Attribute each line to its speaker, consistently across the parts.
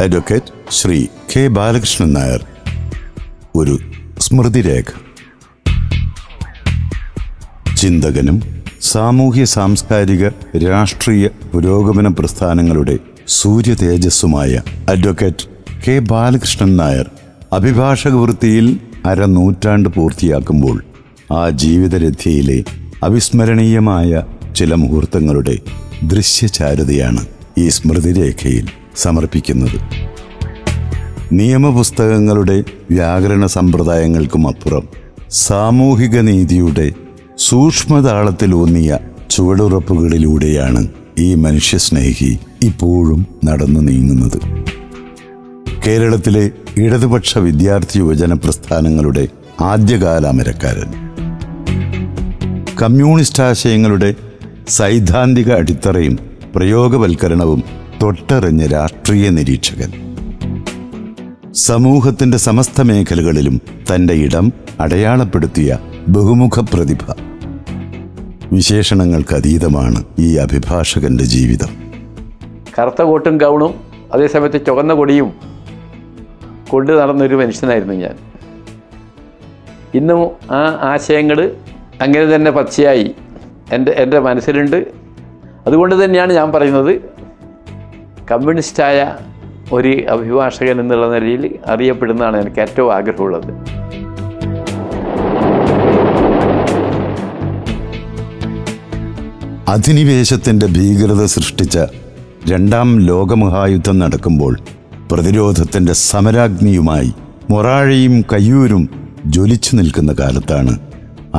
Speaker 1: Advocate Shri K Balakrishnan Nair. ഒരു സ്മൃതിരേഖ. ചിന്തകനും സാമൂഹ്യ സാംസ്കാരിക രാഷ്ട്രീയ പുരോഗമന പ്രസ്ഥാനങ്ങളുടെ സൂര്യ തേജസ്സുമായ അഡ്വക്കേറ്റ് കെ ബാലകൃഷ്ണൻ നായർ അഭിഭാഷക വൃത്തിയിൽ അരനൂറ്റാണ്ട് പൂർത്തിയാക്കുമ്പോൾ ആ ജീവിതരഥിയിലെ അവിസ്മരണീയമായ ചില മുഹൂർത്തങ്ങളുടെ ദൃശ്യചാരുതയാണ് ഈ സ്മൃതിരേഖയിൽ സമർപ്പിക്കുന്നത്. നിയമപുസ്തകങ്ങളുടെ വ്യാകരണ സമ്പ്രദായങ്ങൾക്കുമപ്പുറം സാമൂഹിക നീതിയുടെ സൂക്ഷ്മതാളത്തിലൂന്നിയ ചുവടുറപ്പുകളിലൂടെയാണ് ഈ മനുഷ്യസ്നേഹി ഇപ്പോഴും നടന്നു നീങ്ങുന്നത്. കേരളത്തിലെ ഇടതുപക്ഷ വിദ്യാർത്ഥി യുവജന പ്രസ്ഥാനങ്ങളുടെ ആദ്യകാല അമരക്കാരൻ, കമ്മ്യൂണിസ്റ്റ് ആശയങ്ങളുടെ സൈദ്ധാന്തിക അടിത്തറയും പ്രയോഗവൽക്കരണവും തൊട്ടറിഞ്ഞ രാഷ്ട്രീയ നിരീക്ഷകൻ, സമൂഹത്തിന്റെ സമസ്ത മേഖലകളിലും തന്റെ ഇടം അടയാളപ്പെടുത്തിയ ബഹുമുഖ പ്രതിഭ. വിശേഷണങ്ങൾക്കതീതമാണ് ഈ അഭിഭാഷകന്റെ ജീവിതം.
Speaker 2: കറുത്ത കോട്ടും ഗൗണും അതേസമയത്ത് ചുവന്ന കൊടിയും കൊണ്ടു നടന്നൊരു മനുഷ്യനായിരുന്നു ഞാൻ. ഇന്നും ആ ആശയങ്ങൾ അങ്ങനെ തന്നെ പച്ചയായി എൻ്റെ മനസ്സിലുണ്ട്. അതുകൊണ്ട് തന്നെയാണ് ഞാൻ പറയുന്നത്, കമ്മ്യൂണിസ്റ്റായ ഒരു അഭിഭാഷകൻ എന്നുള്ള നിലയിൽ അറിയപ്പെടുന്നതാണ് എനിക്ക് ഏറ്റവും ആഗ്രഹമുള്ളത്.
Speaker 1: അധിനിവേശത്തിൻ്റെ ഭീകരത സൃഷ്ടിച്ച രണ്ടാം ലോകമഹായുദ്ധം നടക്കുമ്പോൾ പ്രതിരോധത്തിൻ്റെ സമരാഗ്നിയുമായി മൊറാഴയും കയ്യൂരും ജ്വലിച്ചു നിൽക്കുന്ന കാലത്താണ്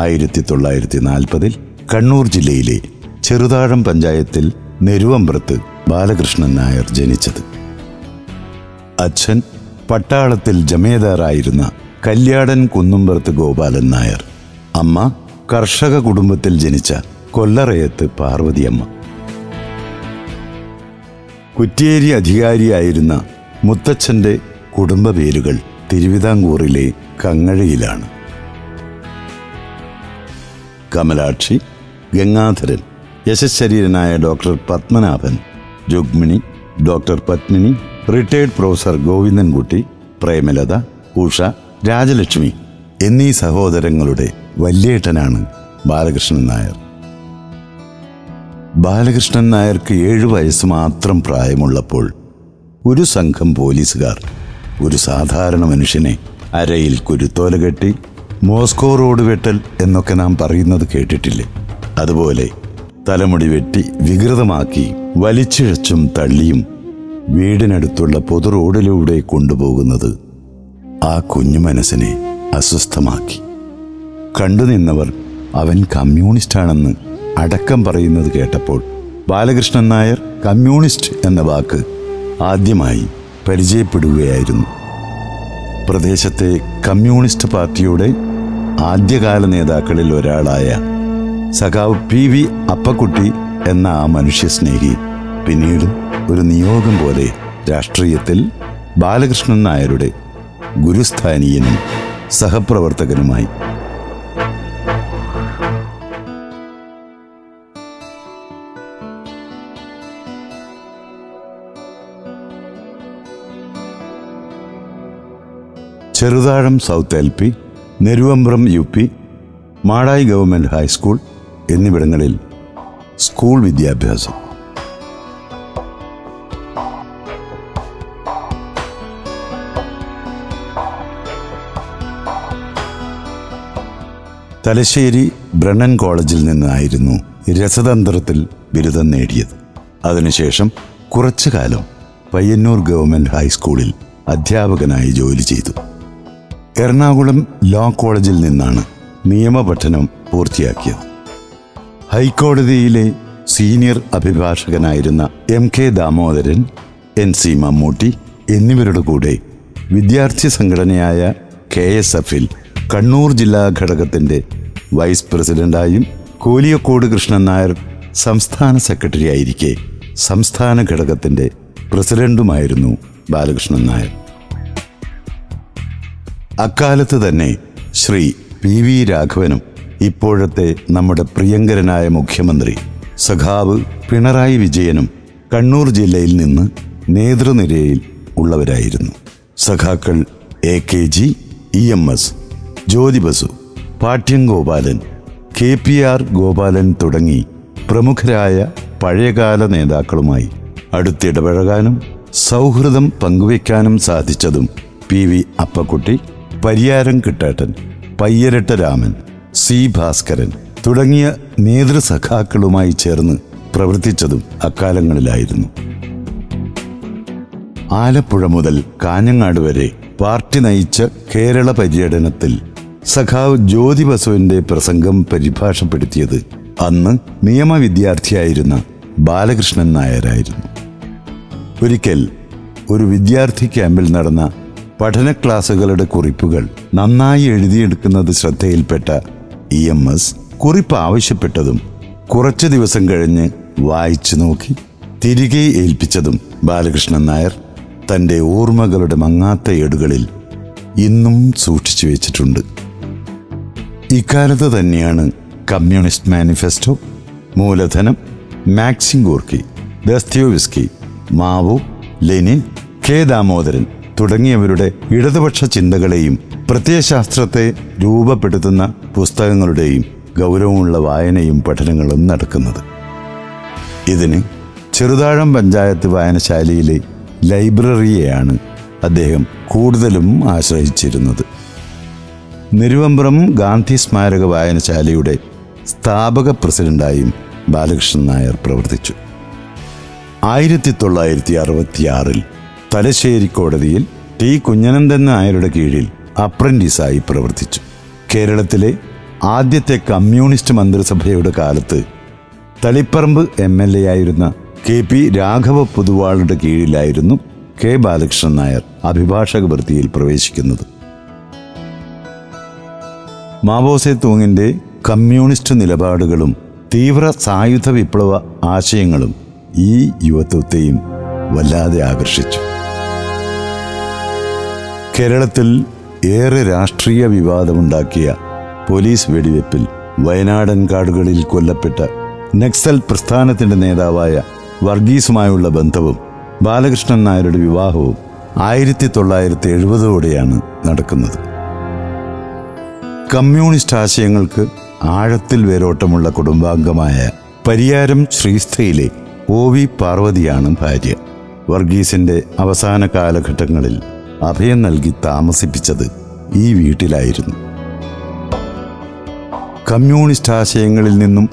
Speaker 1: 1940 കണ്ണൂർ ജില്ലയിലെ ചെറുതാഴം പഞ്ചായത്തിൽ നെരുവമ്പ്രത്ത് ബാലകൃഷ്ണൻ നായർ ജനിച്ചത്. അച്ഛൻ പട്ടാളത്തിൽ ജമേദാറായിരുന്ന കല്യാടൻ കുന്നുംപുറത്ത് ഗോപാലൻ നായർ, അമ്മ കർഷക കുടുംബത്തിൽ ജനിച്ച കൊല്ലറയത്ത് പാർവതിയമ്മ. കുറ്റ്യേരി അധികാരിയായിരുന്ന മുത്തച്ഛൻ്റെ കുടുംബ പേരുകൾ തിരുവിതാംകൂറിലെ കങ്ങഴയിലാണ്. കമലാക്ഷി, ഗംഗാധരൻ, യശശരീരനായ doctor Padmanabhan, Rukmini, doctor Padmini, retired professor Govindankutty, Premalatha, Usha, Rajalakshmi എന്നീ സഹോദരങ്ങളുടെ വല്യേട്ടനാണ് ബാലകൃഷ്ണൻ നായർ. ബാലകൃഷ്ണൻ നായർക്ക് 7 വയസ്സ് മാത്രം പ്രായമുള്ളപ്പോൾ ഒരു സംഘം പോലീസുകാർ ഒരു സാധാരണ മനുഷ്യനെ അരയിൽ കുരുത്തോല കെട്ടി മോസ്കോ റോഡ് വെട്ടൽ എന്നൊക്കെ നാം പറയുന്നത് കേട്ടിട്ടില്ലേ? അതുപോലെ തലമുടി വെട്ടി വികൃതമാക്കി വലിച്ചിഴച്ചും തള്ളിയും വീടിനടുത്തുള്ള പൊതു റോഡിലൂടെ കൊണ്ടുപോകുന്നത് ആ കുഞ്ഞു മനസ്സിനെ അസ്വസ്ഥമാക്കി. കണ്ടുനിന്നവർ അവൻ കമ്മ്യൂണിസ്റ്റാണെന്ന് അടക്കം പറയുന്നത് കേട്ടപ്പോൾ ബാലകൃഷ്ണൻ നായർ കമ്മ്യൂണിസ്റ്റ് എന്ന വാക്ക് ആദ്യമായി പരിചയപ്പെടുകയായിരുന്നു. പ്രദേശത്തെ കമ്മ്യൂണിസ്റ്റ് പാർട്ടിയുടെ ആദ്യകാല നേതാക്കളിൽ ഒരാളായ സഖാവ് PV അപ്പക്കുട്ടി എന്ന ആ മനുഷ്യസ്നേഹി പിന്നീട് ഒരു നിയോഗം പോലെ രാഷ്ട്രീയത്തിൽ ബാലകൃഷ്ണൻ നായരുടെ ഗുരുസ്ഥാനീയനും സഹപ്രവർത്തകനുമായി. Cheruthazham south LP, Neruvambram UP, Madayi government high school എന്നിവിടങ്ങളിൽ സ്കൂൾ വിദ്യാഭ്യാസം. തലശ്ശേരി ബ്രണ്ണൻ കോളേജിൽ നിന്നായിരുന്നു രസതന്ത്രത്തിൽ ബിരുദം നേടിയത്. അതിനുശേഷം കുറച്ചു കാലം പയ്യന്നൂർ ഗവൺമെൻറ് ഹൈസ്കൂളിൽ അധ്യാപകനായി ജോലി ചെയ്തു. എറണാകുളം ലോ കോളേജിൽ നിന്നാണ് നിയമപഠനം പൂർത്തിയാക്കിയത്. ഹൈക്കോടതിയിലെ സീനിയർ അഭിഭാഷകനായിരുന്ന MK ദാമോദരൻ, NC മമ്മൂട്ടി എന്നിവരുടെ കൂടെ വിദ്യാർത്ഥി സംഘടനയായ KSFൽ കണ്ണൂർ ജില്ലാ ഘടകത്തിൻ്റെ വൈസ് പ്രസിഡന്റായും കോലിയക്കോട് കൃഷ്ണൻ നായർ സംസ്ഥാന സെക്രട്ടറിയായിരിക്കെ സംസ്ഥാന ഘടകത്തിൻ്റെ പ്രസിഡന്റുമായിരുന്നു ബാലകൃഷ്ണൻ നായർ. അക്കാലത്ത് തന്നെ ശ്രീ PV രാഘവനും ഇപ്പോഴത്തെ നമ്മുടെ പ്രിയങ്കരനായ മുഖ്യമന്ത്രി സഖാവ് പിണറായി വിജയനും കണ്ണൂർ ജില്ലയിൽ നിന്ന് നേതൃനിരയിൽ ഉള്ളവരായിരുന്നു. സഖാക്കൾ AKG, EMS, ജ്യോതി ബസു, പാട്യം ഗോപാലൻ, KPR ഗോപാലൻ തുടങ്ങി പ്രമുഖരായ പഴയകാല നേതാക്കളുമായി അടുത്തിടപഴകാനും സൗഹൃദം പങ്കുവയ്ക്കാനും സാധിച്ചതും PV അപ്പക്കുട്ടി, പരിയാരം കിട്ടാട്ടൻ, പയ്യരട്ട രാമൻ, C ഭാസ്കരൻ തുടങ്ങിയ നേതൃസഖാക്കളുമായി ചേർന്ന് പ്രവർത്തിച്ചതും അക്കാലങ്ങളിലായിരുന്നു. ആലപ്പുഴ മുതൽ കാഞ്ഞങ്ങാട് വരെ പാർട്ടി നയിച്ച കേരള പര്യടനത്തിൽ സഖാവ് ജ്യോതി ബസുവിന്റെ പ്രസംഗം പരിഭാഷപ്പെടുത്തിയത് അന്ന് നിയമവിദ്യാർത്ഥിയായിരുന്ന ബാലകൃഷ്ണൻ നായരായിരുന്നു. ഒരിക്കൽ ഒരു വിദ്യാർത്ഥി ക്യാമ്പിൽ നടന്ന പഠന ക്ലാസുകളുടെ കുറിപ്പുകൾ നന്നായി എഴുതിയെടുക്കുന്നത് ശ്രദ്ധയിൽപ്പെട്ട EMS കുറിപ്പ് ആവശ്യപ്പെട്ടതും കുറച്ചു ദിവസം കഴിഞ്ഞ് വായിച്ചു നോക്കി തിരികെ ഏൽപ്പിച്ചതും ബാലകൃഷ്ണൻ നായർ തൻ്റെ ഓർമ്മകളുടെ മങ്ങാത്ത ഏടുകളിൽ ഇന്നും സൂക്ഷിച്ചു വെച്ചിട്ടുണ്ട്. ഇക്കാലത്ത് തന്നെയാണ് കമ്മ്യൂണിസ്റ്റ് മാനിഫെസ്റ്റോ, മൂലധനം, Maxim Gorky, Dostoevsky, Mao, Lenin, K Damodaran തുടങ്ങിയവരുടെ ഇടതുപക്ഷ ചിന്തകളെയും പ്രത്യയശാസ്ത്രത്തെ രൂപപ്പെടുത്തുന്ന പുസ്തകങ്ങളുടെയും ഗൗരവമുള്ള വായനയും പഠനങ്ങളും നടക്കുന്നത്. ഇതിന് ചെറുതാഴം പഞ്ചായത്ത് വായനശാലയിലെ ലൈബ്രറിയെയാണ് അദ്ദേഹം കൂടുതലും ആശ്രയിച്ചിരുന്നത്. നെരുവമ്പ്രം ഗാന്ധി സ്മാരക വായനശാലയുടെ സ്ഥാപക പ്രസിഡന്റായും ബാലകൃഷ്ണൻ നായർ പ്രവർത്തിച്ചു. 1966 തലശ്ശേരി കോടതിയിൽ T കുഞ്ഞനന്ദൻ നായരുടെ കീഴിൽ അപ്രന്റീസായി പ്രവർത്തിച്ചു. കേരളത്തിലെ ആദ്യത്തെ കമ്മ്യൂണിസ്റ്റ് മന്ത്രിസഭയുടെ കാലത്ത് തളിപ്പറമ്പ് MLA ആയിരുന്ന KP രാഘവ പൊതുവാളുടെ കീഴിലായിരുന്നു K ബാലകൃഷ്ണൻ നായർ അഭിഭാഷക വൃത്തിയിൽ പ്രവേശിക്കുന്നത്. മാവോസെ തൂങ്ങിന്റെ കമ്മ്യൂണിസ്റ്റ് നിലപാടുകളും തീവ്ര സായുധ വിപ്ലവ ആശയങ്ങളും ഈ യുവത്വത്തെയും വല്ലാതെ ആകർഷിച്ചു. കേരളത്തിൽ ഏറെ രാഷ്ട്രീയ വിവാദമുണ്ടാക്കിയ പോലീസ് വെടിവെപ്പിൽ വയനാടൻ കാടുകളിൽ കൊല്ലപ്പെട്ട നക്സൽ പ്രസ്ഥാനത്തിന്റെ നേതാവായ വർഗീസുമായുള്ള ബന്ധവും ബാലകൃഷ്ണൻ നായരുടെ വിവാഹവും 1970ഓടെയാണ് നടക്കുന്നത്. കമ്മ്യൂണിസ്റ്റ് ആശയങ്ങൾക്ക് ആഴത്തിൽ വേരോട്ടമുള്ള കുടുംബാംഗമായ പരിയാരം ശ്രീസ്ഥയിലെ OV പാർവതിയാണ് ഭാര്യ. വർഗീസിന്റെ അവസാന കാലഘട്ടങ്ങളിൽ അഭയം നൽകി താമസിപ്പിച്ചത് ഈ വീട്ടിലായിരുന്നു. കമ്മ്യൂണിസ്റ്റ് ആശയങ്ങളിൽ നിന്നും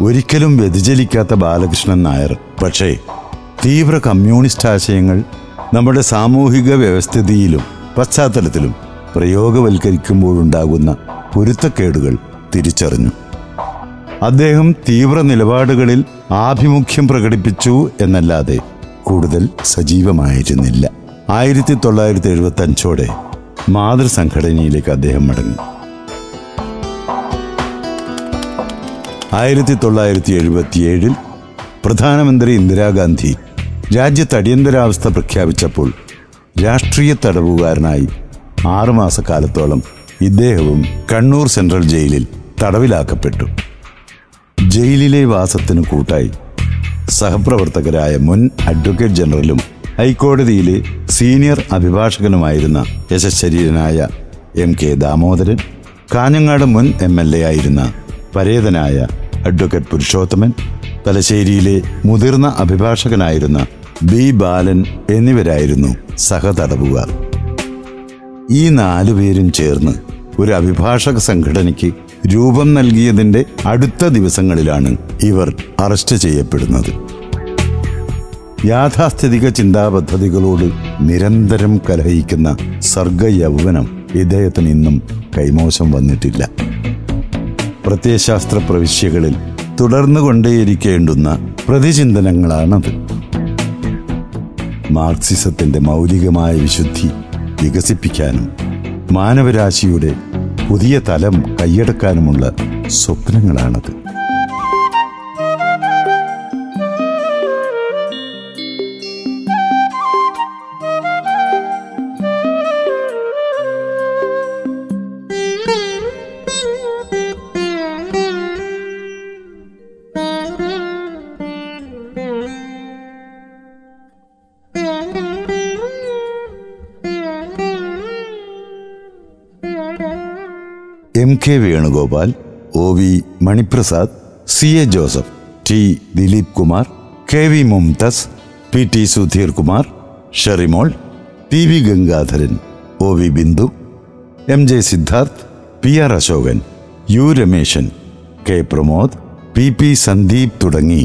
Speaker 1: ഒരിക്കലും വ്യതിചലിക്കാത്ത ബാലകൃഷ്ണൻ നായർ പക്ഷേ തീവ്ര കമ്മ്യൂണിസ്റ്റ് ആശയങ്ങൾ നമ്മുടെ സാമൂഹിക വ്യവസ്ഥിതിയിലും പശ്ചാത്തലത്തിലും പ്രയോഗവൽക്കരിക്കുമ്പോഴുണ്ടാകുന്ന പൊരുത്തക്കേടുകൾ തിരിച്ചറിഞ്ഞു. അദ്ദേഹം തീവ്ര നിലപാടുകളിൽ ആഭിമുഖ്യം പ്രകടിപ്പിച്ചു എന്നല്ലാതെ കൂടുതൽ സജീവമായിരുന്നില്ല. 1975ഓടെ മാതൃസംഘടനയിലേക്ക് അദ്ദേഹം മടങ്ങി. 1977 പ്രധാനമന്ത്രി ഇന്ദിരാഗാന്ധി രാജ്യത്ത് അടിയന്തരാവസ്ഥ പ്രഖ്യാപിച്ചപ്പോൾ രാഷ്ട്രീയ തടവുകാരനായി 6 മാസക്കാലത്തോളം ഇദ്ദേഹവും കണ്ണൂർ സെൻട്രൽ ജയിലിൽ തടവിലാക്കപ്പെട്ടു. ജയിലിലെ വാസത്തിനു കൂട്ടായി സഹപ്രവർത്തകരായ മുൻ അഡ്വക്കേറ്റ് ജനറലും ഹൈക്കോടതിയിലെ സീനിയർ അഭിഭാഷകനുമായിരുന്ന യശശരീരനായ MK ദാമോദരൻ, കാഞ്ഞങ്ങാട് മുൻ MLA ആയിരുന്ന പരേതനായ അഡ്വക്കേറ്റ് പുരുഷോത്തമൻ, തലശ്ശേരിയിലെ മുതിർന്ന അഭിഭാഷകനായിരുന്ന B ബാലൻ എന്നിവരായിരുന്നു സഹതടവുകാർ. ഈ 4 പേരും ചേർന്ന് ഒരു അഭിഭാഷക സംഘടനയ്ക്ക് രൂപം നൽകിയതിൻ്റെ അടുത്ത ദിവസങ്ങളിലാണ് ഇവർ അറസ്റ്റ് ചെയ്യപ്പെടുന്നത്. യാഥാസ്ഥിതിക ചിന്താപദ്ധതികളോട് നിരന്തരം കലഹിക്കുന്ന സർഗയൗവനം ഇദ്ദേഹത്തിന് ഇന്നും കൈമോശം വന്നിട്ടില്ല. പ്രത്യയശാസ്ത്ര പ്രവിശ്യകളിൽ തുടർന്നുകൊണ്ടേയിരിക്കേണ്ടുന്ന പ്രതിചിന്തനങ്ങളാണത്. മാർക്സിസത്തിന്റെ മൗലികമായ വിശുദ്ധി വികസിപ്പിക്കാനും മാനവരാശിയുടെ പുതിയ തലം കൈയടക്കാനുമുള്ള സ്വപ്നങ്ങളാണത്. MK Venugopal, OV Maniprasad, CA Joseph, T Dileep Kumar, KV Mumtaz, PT Sudheer Kumar, Sherimol, PV Gangadharan, OV Bindu, MJ Siddharth, PR Asokan, U Rameshan, K Pramod, PP Sandeep തുടങ്ങി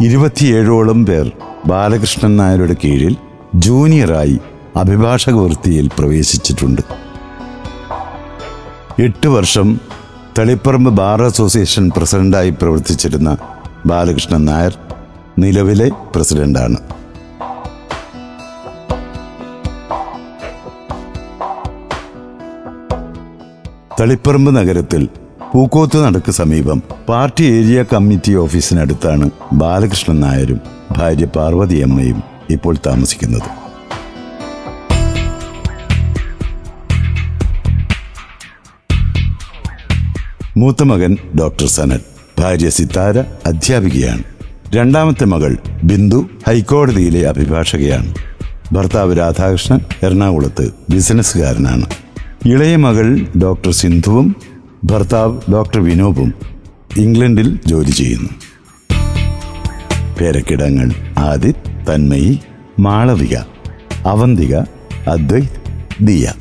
Speaker 1: 27ഓളം പേർ ബാലകൃഷ്ണൻ നായരുടെ കീഴിൽ ജൂനിയറായി അഭിഭാഷക വൃത്തിയിൽ പ്രവേശിച്ചിട്ടുണ്ട്. 8 വർഷം തളിപ്പറമ്പ് ബാർ അസോസിയേഷൻ പ്രസിഡന്റായി പ്രവർത്തിച്ചിരുന്ന ബാലകൃഷ്ണൻ നായർ നിലവിലെ പ്രസിഡന്റാണ്. തളിപ്പറമ്പ് നഗരത്തിൽ പൂക്കോത്ത് നടക്ക് സമീപം പാർട്ടി ഏരിയ കമ്മിറ്റി ഓഫീസിനടുത്താണ് ബാലകൃഷ്ണൻ നായരും ഭാര്യ പാർവതിയമ്മയും ഇപ്പോൾ താമസിക്കുന്നത്. മൂത്ത മകൻ ഡോക്ടർ സനൽ, ഭാര്യ സിത്താര അധ്യാപികയാണ്. രണ്ടാമത്തെ മകൾ ബിന്ദു ഹൈക്കോടതിയിലെ അഭിഭാഷകയാണ്. ഭർത്താവ് രാധാകൃഷ്ണൻ എറണാകുളത്ത് ബിസിനസ്സുകാരനാണ്. ഇളയ മകൾ ഡോക്ടർ സിന്ധുവും ഭർത്താവ് ഡോക്ടർ വിനോബും ഇംഗ്ലണ്ടിൽ ജോലി ചെയ്യുന്നു. പേരക്കിടങ്ങൾ ആദിത്, തന്മയി, മാളവിക, അവന്തിക, അദ്വൈത്, ദിയ.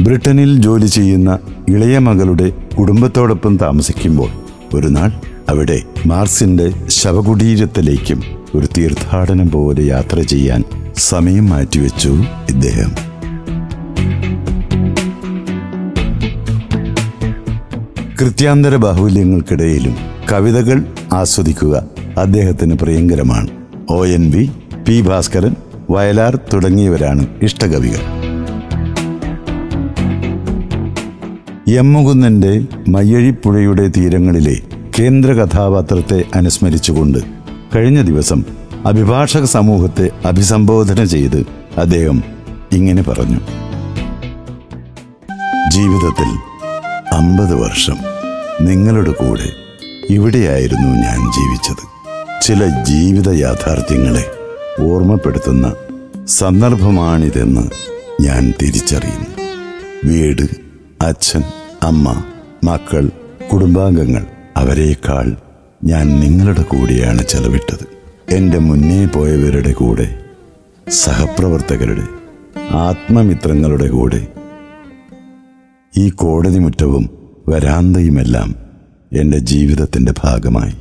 Speaker 1: ബ്രിട്ടനിൽ ജോലി ചെയ്യുന്ന ഇളയ മകളുടെ കുടുംബത്തോടൊപ്പം താമസിക്കുമ്പോൾ ഒരു നാൾ അവിടെ മാർസിന്റെ ശവകുടീരത്തിലേക്കും ഒരു തീർത്ഥാടനം പോലെ യാത്ര ചെയ്യാൻ സമയം മാറ്റിവെച്ചു ഇദ്ദേഹം. കൃത്യാന്തര ബാഹുല്യങ്ങൾക്കിടയിലും കവിതകൾ ആസ്വദിക്കുക അദ്ദേഹത്തിന് പ്രിയങ്കരമാണ്. ONV, P ഭാസ്കരൻ, വയലാർ തുടങ്ങിയവരാണ് ഇഷ്ടകവികൾ. എം മുകുന്ദന്റെ മയ്യഴിപ്പുഴയുടെ തീരങ്ങളിലെ കേന്ദ്ര കഥാപാത്രത്തെ അനുസ്മരിച്ചുകൊണ്ട് കഴിഞ്ഞ ദിവസം അഭിഭാഷക സമൂഹത്തെ അഭിസംബോധന ചെയ്ത് അദ്ദേഹം ഇങ്ങനെ പറഞ്ഞു: ജീവിതത്തിൽ 50 വർഷം നിങ്ങളുടെ കൂടെ ഇവിടെയായിരുന്നു ഞാൻ ജീവിച്ചത്. ചില ജീവിത യാഥാർത്ഥ്യങ്ങളെ ഓർമ്മപ്പെടുത്തുന്ന സന്ദർഭമാണിതെന്ന് ഞാൻ തിരിച്ചറിയുന്നു. വീട്, അച്ഛൻ, അമ്മ, മക്കൾ, കുടുംബാംഗങ്ങൾ, അവരെക്കാൾ ഞാൻ നിങ്ങളുടെ കൂടെയാണ് ചെലവിട്ടത്. എൻ്റെ മുന്നേ പോയവരുടെ കൂടെ, സഹപ്രവർത്തകരുടെ, ആത്മമിത്രങ്ങളുടെ കൂടെ. ഈ കോടതി മുറ്റവും വരാന്തയുമെല്ലാം എൻ്റെ ജീവിതത്തിൻ്റെ ഭാഗമായി.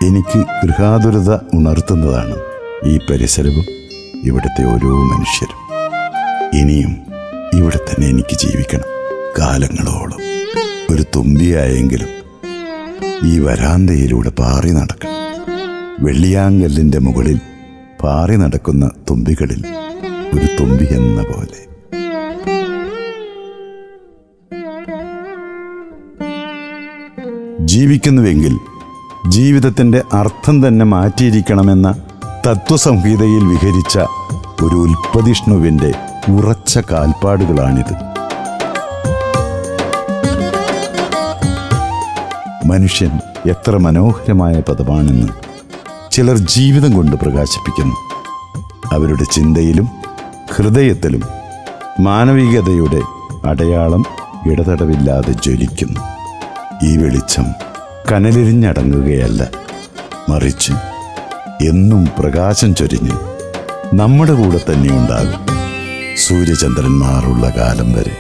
Speaker 1: എനിക്ക് ഗൃഹാതുരത ഉണർത്തുന്നതാണ് ഈ പരിസരവും ഇവിടുത്തെ ഓരോ മനുഷ്യരും. ഇനിയും ഇവിടെ തന്നെ എനിക്ക് ജീവിക്കണം, കാലങ്ങളോളം. ഒരു തുമ്പിയായെങ്കിലും ഈ വരാന്തയിലൂടെ പാറി നടക്കണം. വെള്ളിയാങ്കല്ലിൻ്റെ മുകളിൽ പാറി നടക്കുന്ന തുമ്പികളിൽ ഒരു തുമ്പി എന്ന പോലെ. ജീവിക്കുന്നുവെങ്കിൽ ജീവിതത്തിൻ്റെ അർത്ഥം തന്നെ മാറ്റിയിരിക്കണമെന്ന തത്വസംഹിതയിൽ വിഹരിച്ച ഒരു ഉൽപ്പതിഷ്ണുവിൻ്റെ ഉറച്ച കാൽപ്പാടുകളാണിത്. മനുഷ്യൻ എത്ര മനോഹരമായ പദമാണെന്ന് ചിലർ ജീവിതം കൊണ്ട് പ്രകാശിപ്പിക്കുന്നു. അവരുടെ ചിന്തയിലും ഹൃദയത്തിലും മാനവികതയുടെ അടയാളം ഇടതടവില്ലാതെ ജ്വലിക്കുന്നു. ഈ വെളിച്ചം കനലെരിഞ്ഞടങ്ങുകയല്ല, മറിച്ച് എന്നും പ്രകാശം ചൊരിഞ്ഞ് നമ്മുടെ കൂടെ തന്നെ ഉണ്ടാകും, സൂര്യചന്ദ്രന്മാരുള്ള കാലം വരെ.